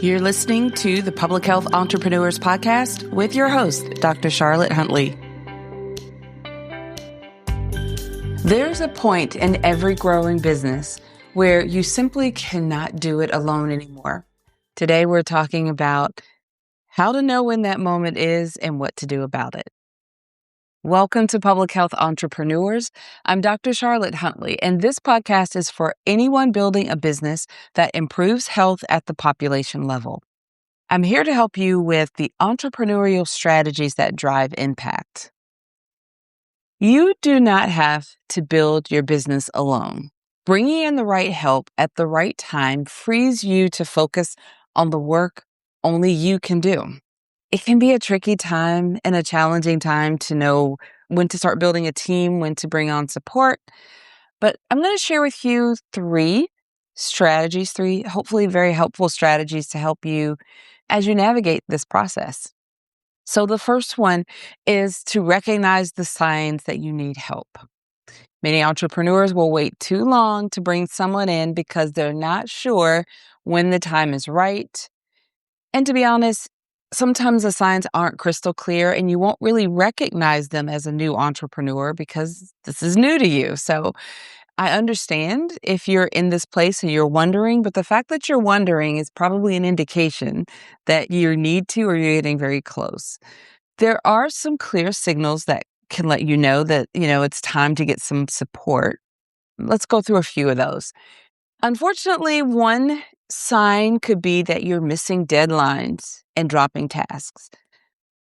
You're listening to the Public Health Entrepreneurs Podcast with your host, Dr. Charlotte Huntley. There's a point in every growing business where you simply cannot do it alone anymore. Today, we're talking about how to know when that moment is and what to do about it. Welcome to Public Health Entrepreneurs. I'm Dr. Charlotte Huntley, and this podcast is for anyone building a business that improves health at the population level. I'm here to help you with the entrepreneurial strategies that drive impact. You do not have to build your business alone. Bringing in the right help at the right time frees you to focus on the work only you can do. It can be a tricky time and a challenging time to know when to start building a team, when to bring on support. But I'm going to share with you three hopefully very helpful strategies to help you as you navigate this process. So the first one is to recognize the signs that you need help. Many entrepreneurs will wait too long to bring someone in because they're not sure when the time is right. And to be honest, sometimes the signs aren't crystal clear and you won't really recognize them as a new entrepreneur because this is new to you. So I understand if you're in this place and you're wondering, but the fact that you're wondering is probably an indication that you need to or you're getting very close. There are some clear signals that can let you know that, it's time to get some support. Let's go through a few of those. Unfortunately, one sign could be that you're missing deadlines and dropping tasks.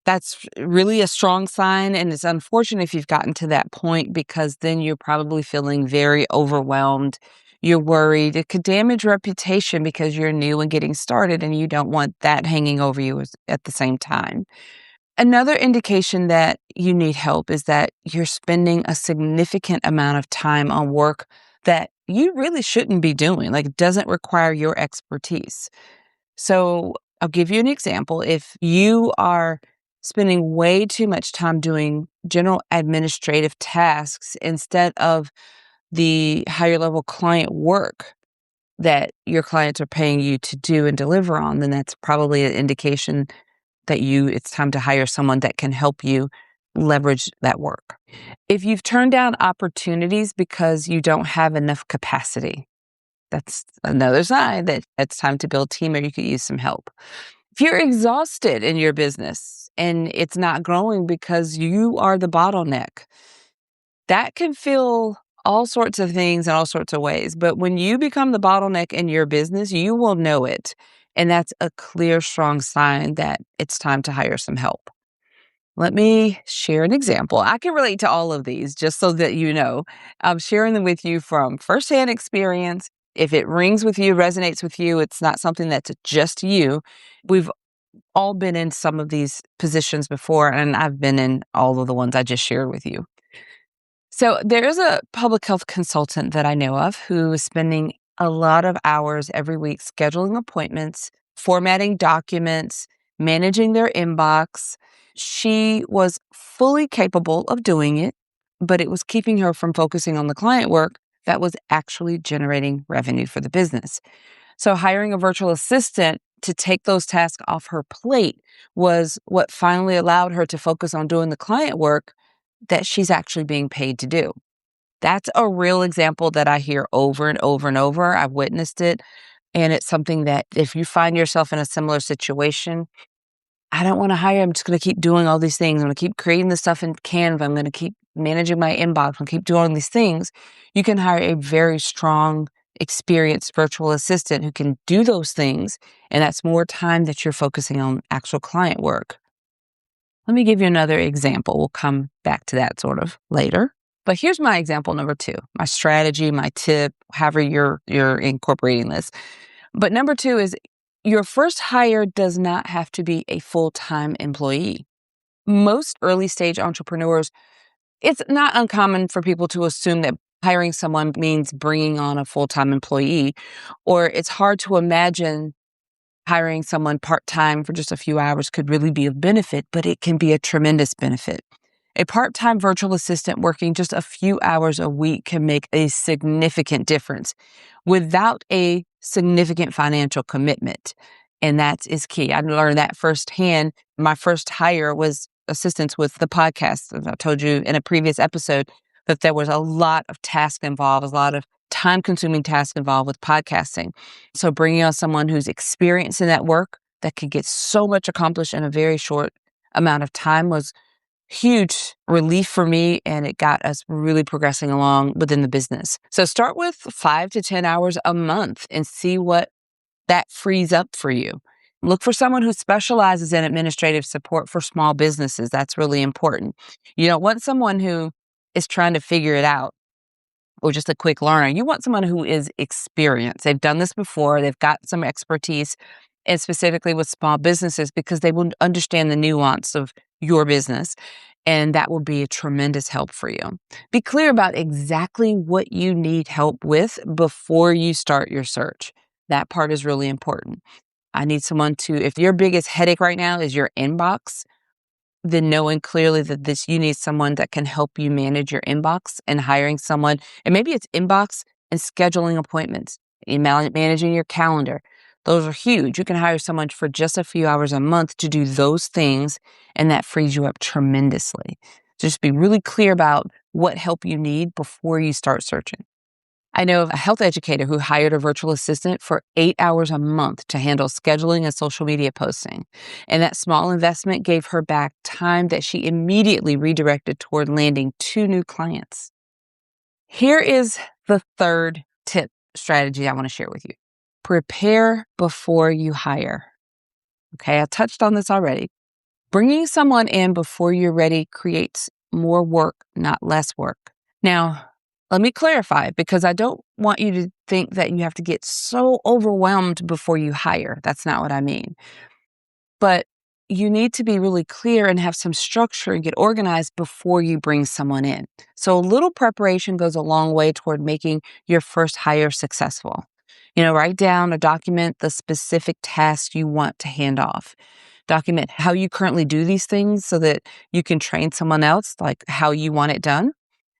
That's really a strong sign, and it's unfortunate if you've gotten to that point because then you're probably feeling very overwhelmed. You're worried. It could damage reputation because you're new and getting started, and you don't want that hanging over you at the same time. Another indication that you need help is that you're spending a significant amount of time on work that you really shouldn't be doing, like it doesn't require your expertise. So I'll give you an example. If you are spending way too much time doing general administrative tasks instead of the higher level client work that your clients are paying you to do and deliver on, then that's probably an indication that it's time to hire someone that can help you leverage that work. If you've turned down opportunities because you don't have enough capacity, that's another sign that it's time to build a team or you could use some help. If you're exhausted in your business and it's not growing because you are the bottleneck, that can feel all sorts of things in all sorts of ways. But when you become the bottleneck in your business, you will know it. And that's a clear, strong sign that it's time to hire some help. Let me share an example. I can relate to all of these just so that you know. I'm sharing them with you from firsthand experience. If it rings with you, resonates with you, it's not something that's just you. We've all been in some of these positions before, and I've been in all of the ones I just shared with you. So there's a public health consultant that I know of who is spending a lot of hours every week scheduling appointments, formatting documents, managing their inbox. She was fully capable of doing it, but it was keeping her from focusing on the client work that was actually generating revenue for the business. So hiring a virtual assistant to take those tasks off her plate was what finally allowed her to focus on doing the client work that she's actually being paid to do. That's a real example that I hear over and over and over. I've witnessed it. And it's something that if you find yourself in a similar situation, I don't want to hire. I'm just going to keep doing all these things. I'm going to keep creating the stuff in Canva. I'm going to keep managing my inbox. I'm going to keep doing all these things. You can hire a very strong, experienced virtual assistant who can do those things. And that's more time that you're focusing on actual client work. Let me give you another example. We'll come back to that sort of later. But here's my example number 2, my strategy, my tip, however you're incorporating this. But number 2 is your first hire does not have to be a full-time employee. Most early stage entrepreneurs, it's not uncommon for people to assume that hiring someone means bringing on a full-time employee, or it's hard to imagine hiring someone part-time for just a few hours could really be of benefit, but it can be a tremendous benefit. A part-time virtual assistant working just a few hours a week can make a significant difference without a significant financial commitment. And that is key. I learned that firsthand. My first hire was assistance with the podcast. As I told you in a previous episode that there was a lot of tasks involved, a lot of time-consuming tasks involved with podcasting. So bringing on someone who's experienced in that work that could get so much accomplished in a very short amount of time was huge relief for me, and it got us really progressing along within the business. So start with 5 to 10 hours a month and see what that frees up for you. Look for someone who specializes in administrative support for small businesses. That's really important. You don't want someone who is trying to figure it out or just a quick learner. You want someone who is experienced. They've done this before. They've got some expertise, and specifically with small businesses, because they will understand the nuance of your business. And that will be a tremendous help for you. Be clear about exactly what you need help with before you start your search. That part is really important. I need someone to, if your biggest headache right now is your inbox, then knowing clearly that you need someone that can help you manage your inbox, and hiring someone, and maybe it's inbox and scheduling appointments, managing your calendar. Those are huge. You can hire someone for just a few hours a month to do those things, and that frees you up tremendously. Just be really clear about what help you need before you start searching. I know of a health educator who hired a virtual assistant for 8 hours a month to handle scheduling and social media posting. And that small investment gave her back time that she immediately redirected toward landing 2 new clients. Here is the third tip strategy I want to share with you. Prepare before you hire. Okay, I touched on this already. Bringing someone in before you're ready creates more work, not less work. Now, let me clarify, because I don't want you to think that you have to get so overwhelmed before you hire. That's not what I mean. But you need to be really clear and have some structure and get organized before you bring someone in. So a little preparation goes a long way toward making your first hire successful. Write down or document the specific tasks you want to hand off. Document how you currently do these things so that you can train someone else, like how you want it done.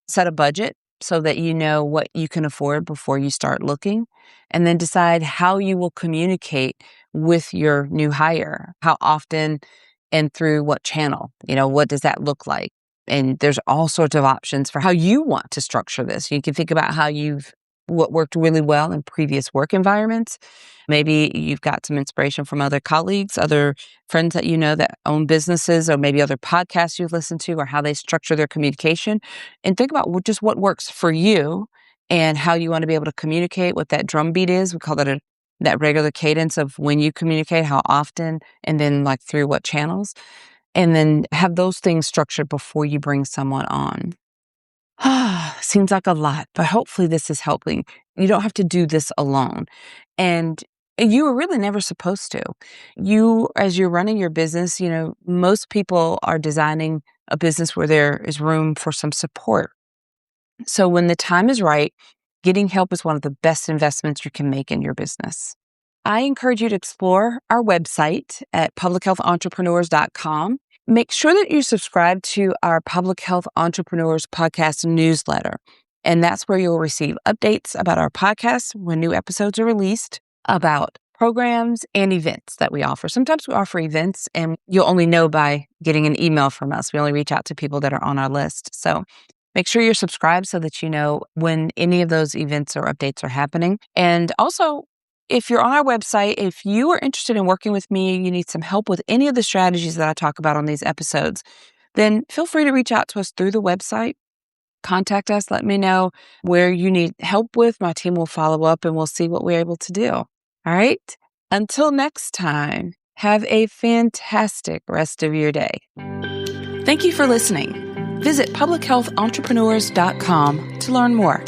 Set a budget so that you know what you can afford before you start looking, and then decide how you will communicate with your new hire, how often and through what channel. What does that look like? And there's all sorts of options for how you want to structure this. You can think about what worked really well in previous work environments. Maybe you've got some inspiration from other colleagues, other friends that you know that own businesses, or maybe other podcasts you've listened to, or how they structure their communication. And think about just what works for you and how you want to be able to communicate, what that drumbeat is. We call that that regular cadence of when you communicate, how often, and then like through what channels. And then have those things structured before you bring someone on. Seems like a lot, but hopefully this is helping. You don't have to do this alone. And you were really never supposed to. As you're running your business, most people are designing a business where there is room for some support. So when the time is right, getting help is one of the best investments you can make in your business. I encourage you to explore our website at publichealthentrepreneurs.com. Make sure that you subscribe to our Public Health Entrepreneurs podcast newsletter. And that's where you'll receive updates about our podcast when new episodes are released, about programs and events that we offer. Sometimes we offer events and you'll only know by getting an email from us. We only reach out to people that are on our list. So make sure you're subscribed so that you know when any of those events or updates are happening. And also, if you're on our website, if you are interested in working with me, you need some help with any of the strategies that I talk about on these episodes, then feel free to reach out to us through the website. Contact us. Let me know where you need help with. My team will follow up and we'll see what we're able to do. All right. Until next time, have a fantastic rest of your day. Thank you for listening. Visit publichealthentrepreneurs.com to learn more.